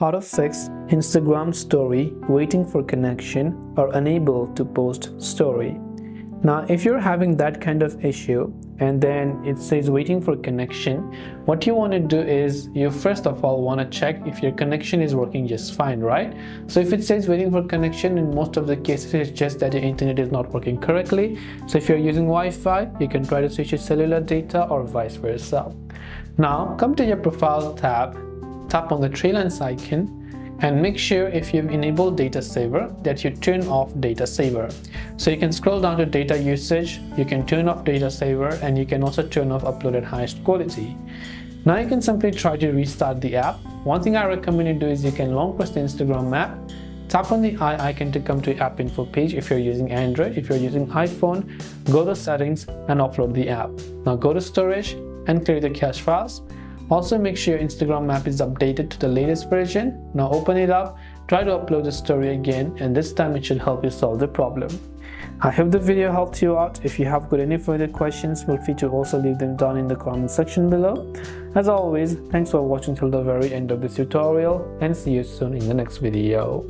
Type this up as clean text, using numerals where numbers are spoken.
How to fix Instagram story waiting for connection or unable to post story. Now, if you're having that kind of issue and then it says waiting for connection, what you want to do is you first of all want to check if your connection is working just fine, right? So if it says waiting for connection, in most of the cases it's just that your internet is not working correctly. So if you're using Wi-Fi, you can try to switch to cellular data or vice versa. Now come to your profile tab, tap on the three lines icon, and make sure if you've enabled data saver that you turn off data saver. So you can scroll down to data usage, you can turn off data saver, and you can also turn off upload at highest quality. Now you can simply try to restart the app. One thing I recommend you do is you can long press the Instagram map, tap on the eye icon to come to app info page if you're using Android. If you're using iPhone, go to settings and upload the app. Now go to storage and clear the cache files. Also make sure your Instagram map is updated to the latest version. Now open it up, try to upload the story again, and this time it should help you solve the problem. I hope the video helped you out. If you have got any further questions, feel free to also leave them down in the comment section below. As always, thanks for watching till the very end of this tutorial, and see you soon in the next video.